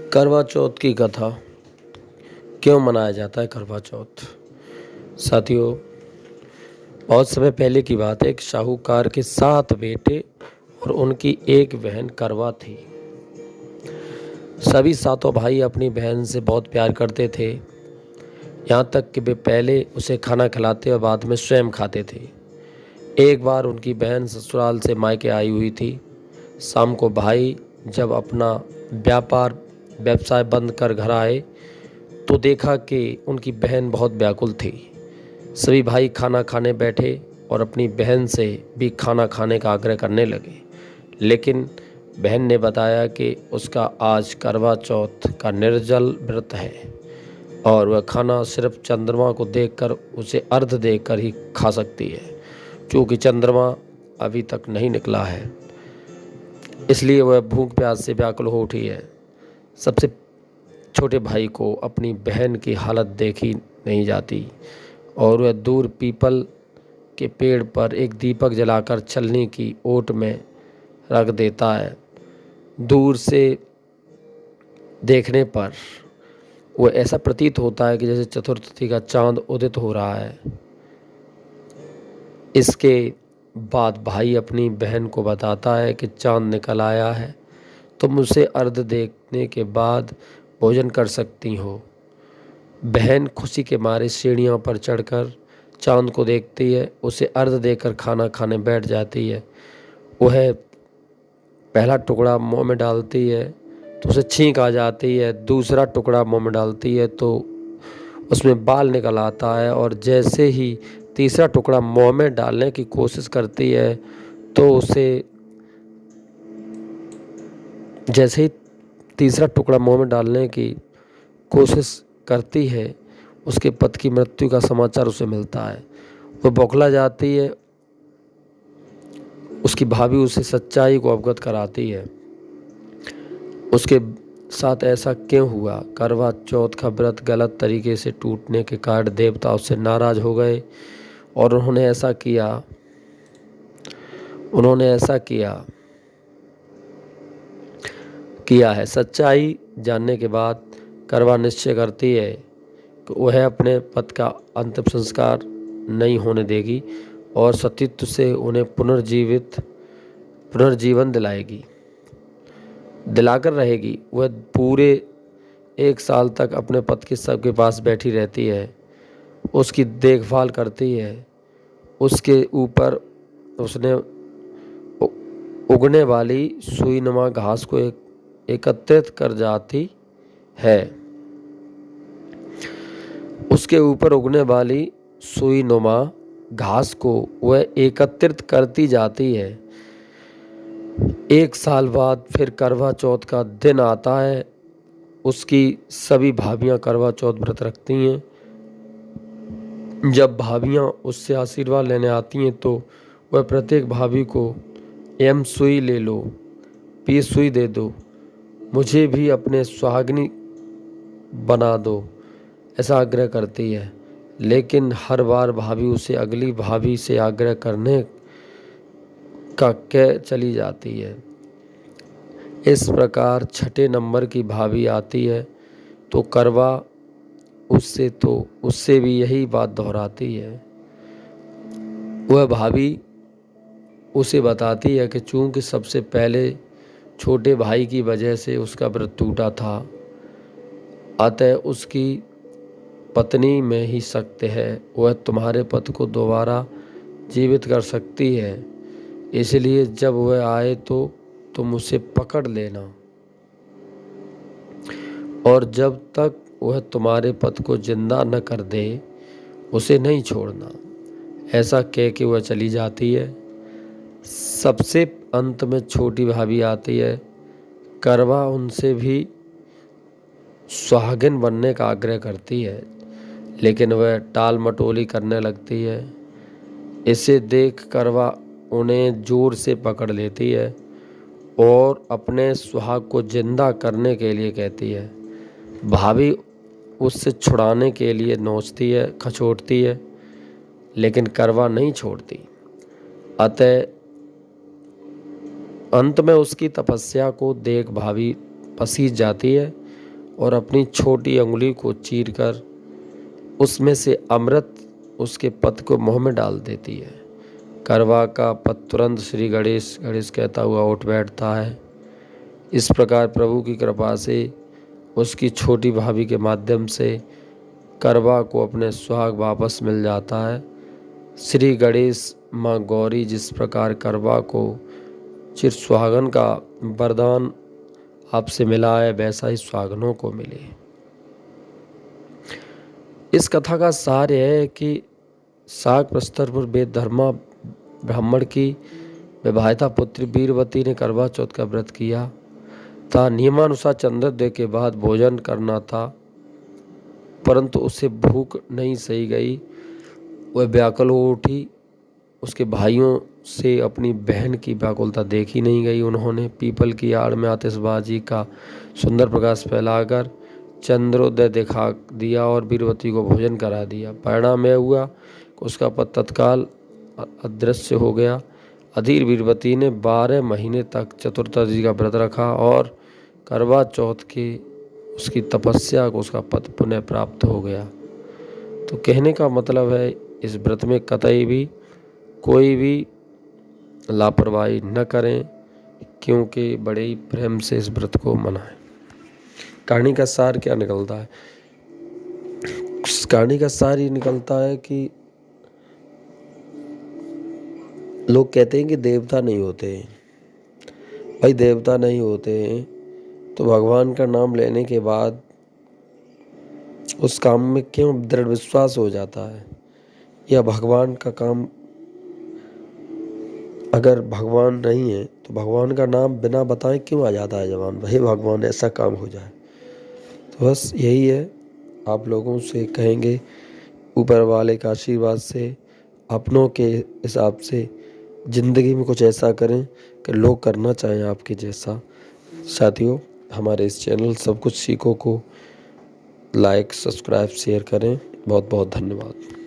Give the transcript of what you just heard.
करवा चौथ की कथा। क्यों मनाया जाता है करवा चौथ? साथियों, बहुत समय पहले की बात है। एक साहूकार के 7 बेटे और उनकी एक बहन करवा थी। सभी सातों भाई अपनी बहन से बहुत प्यार करते थे, यहाँ तक कि वे पहले उसे खाना खिलाते और बाद में स्वयं खाते थे। एक बार उनकी बहन ससुराल से मायके आई हुई थी। शाम को भाई जब अपना व्यवसाय बंद कर घर आए तो देखा कि उनकी बहन बहुत व्याकुल थी। सभी भाई खाना खाने बैठे और अपनी बहन से भी खाना खाने का आग्रह करने लगे, लेकिन बहन ने बताया कि उसका आज करवा चौथ का निर्जल व्रत है और वह खाना सिर्फ चंद्रमा को देखकर उसे अर्घ देकर ही खा सकती है, क्योंकि चंद्रमा अभी तक नहीं निकला है। इसलिए वह भूख प्यास से व्याकुल हो उठी है। सबसे छोटे भाई को अपनी बहन की हालत देखी नहीं जाती और वह दूर पीपल के पेड़ पर एक दीपक जलाकर छलनी की ओट में रख देता है। दूर से देखने पर वह ऐसा प्रतीत होता है कि जैसे चतुर्थी का चांद उदित हो रहा है। इसके बाद भाई अपनी बहन को बताता है कि चांद निकल आया है, तुम उसे अर्घ देखने के बाद भोजन कर सकती हो। बहन खुशी के मारे सीढ़ियों पर चढ़कर चांद को देखती है, उसे अर्घ देकर खाना खाने बैठ जाती है। वह पहला टुकड़ा मुंह में डालती है तो उसे छींक आ जाती है, दूसरा टुकड़ा मुंह में डालती है तो उसमें बाल निकल आता है, और जैसे ही तीसरा टुकड़ा मुंह में डालने की कोशिश करती है तो उसे जैसे ही तीसरा टुकड़ा मुंह में डालने की कोशिश करती है, उसके पति की मृत्यु का समाचार उसे मिलता है। वह बौखला जाती है। उसकी भाभी उसे सच्चाई को अवगत कराती है। उसके साथ ऐसा क्यों हुआ? करवा चौथ का व्रत गलत तरीके से टूटने के कारण देवता उससे नाराज हो गए और उन्होंने ऐसा किया है। सच्चाई जानने के बाद करवा निश्चय करती है कि वह अपने पति का अंतिम संस्कार नहीं होने देगी और सतीत्व से उन्हें पुनर्जीवन दिलाकर रहेगी। वह पूरे 1 साल तक अपने पति के सबके पास बैठी रहती है, उसकी देखभाल करती है। उसके ऊपर उसने उगने वाली सुईनुमा घास को एकत्रित कर जाती है। उसके ऊपर उगने वाली सुईनुमा घास को वह एकत्रित करती जाती है। 1 साल बाद फिर करवा चौथ का दिन आता है। उसकी सभी भाभियां करवा चौथ व्रत रखती हैं। जब भाभियां उससे आशीर्वाद लेने आती हैं तो वह प्रत्येक भाभी को सुई ले लो, 20 सुई दे दो, मुझे भी अपने सुहागिनी बना दो, ऐसा आग्रह करती है। लेकिन हर बार भाभी उसे अगली भाभी से आग्रह करने का कह चली जाती है। इस प्रकार 6 नंबर की भाभी आती है तो करवा उससे भी यही बात दोहराती है। वह भाभी उसे बताती है कि चूंकि सबसे पहले छोटे भाई की वजह से उसका व्रत टूटा था, अतः उसकी पत्नी में ही शक्ति है, वह तुम्हारे पति को दोबारा जीवित कर सकती है। इसलिए जब वह आए तो तुम उसे पकड़ लेना और जब तक वह तुम्हारे पति को जिंदा न कर दे उसे नहीं छोड़ना। ऐसा कह के वह चली जाती है। सबसे अंत में छोटी भाभी आती है। करवा उनसे भी सुहागिन बनने का आग्रह करती है, लेकिन वह टाल मटोली करने लगती है। इसे देख करवा उन्हें जोर से पकड़ लेती है और अपने सुहाग को जिंदा करने के लिए कहती है। भाभी उससे छुड़ाने के लिए नोचती है, खचोटती है, लेकिन करवा नहीं छोड़ती। अतः अंत में उसकी तपस्या को देख भाभी पसीज जाती है और अपनी छोटी अंगुली को चीरकर उसमें से अमृत उसके पद को मुंह में डाल देती है। करवा का पद तुरंत श्री गणेश गणेश कहता हुआ उठ बैठता है। इस प्रकार प्रभु की कृपा से उसकी छोटी भाभी के माध्यम से करवा को अपने सुहाग वापस मिल जाता है। श्री गणेश माँ गौरी जिस प्रकार करवा को चिर सुहागन का वरदान आपसे मिला है, वैसा ही सुहागनों को मिले। इस कथा का सार यह है कि शाक प्रस्तरपुर वेद धर्मा ब्राह्मण की विवाहिता पुत्री वीरवती ने करवा चौथ का व्रत किया था। नियमानुसार चंद्रोदय के बाद भोजन करना था, परंतु उसे भूख नहीं सही गई। वह व्याकुल हो उठी। उसके भाइयों से अपनी बहन की व्याकुलता देखी नहीं गई। उन्होंने पीपल की आड़ में आतिशबाजी का सुंदर प्रकाश फैलाकर चंद्रोदय दिखा दिया और वीरवती को भोजन करा दिया। परिणाम यह हुआ कि उसका पति तत्काल अदृश्य हो गया। अधीर वीरवती ने 12 महीने तक चतुर्दशी का व्रत रखा और करवा चौथ के उसकी तपस्या को उसका पति पुनः प्राप्त हो गया। तो कहने का मतलब है, इस व्रत में कतई भी कोई भी लापरवाही न करें, क्योंकि बड़े ही प्रेम से इस व्रत को मनाएं। कहानी का सार क्या निकलता है? कहानी का सार ये निकलता है कि लोग कहते हैं कि देवता नहीं होते। भाई देवता नहीं होते तो भगवान का नाम लेने के बाद उस काम में क्यों दृढ़ विश्वास हो जाता है? या भगवान का काम, अगर भगवान नहीं है तो भगवान का नाम बिना बताए क्यों आ जाता है जबान? भाई भगवान ऐसा काम हो जाए। तो बस यही है, आप लोगों से कहेंगे ऊपर वाले का आशीर्वाद से अपनों के हिसाब से ज़िंदगी में कुछ ऐसा करें कि लोग करना चाहें आपके जैसा। साथियों, हमारे इस चैनल सब कुछ सीखो को लाइक, सब्सक्राइब, शेयर करें। बहुत बहुत धन्यवाद।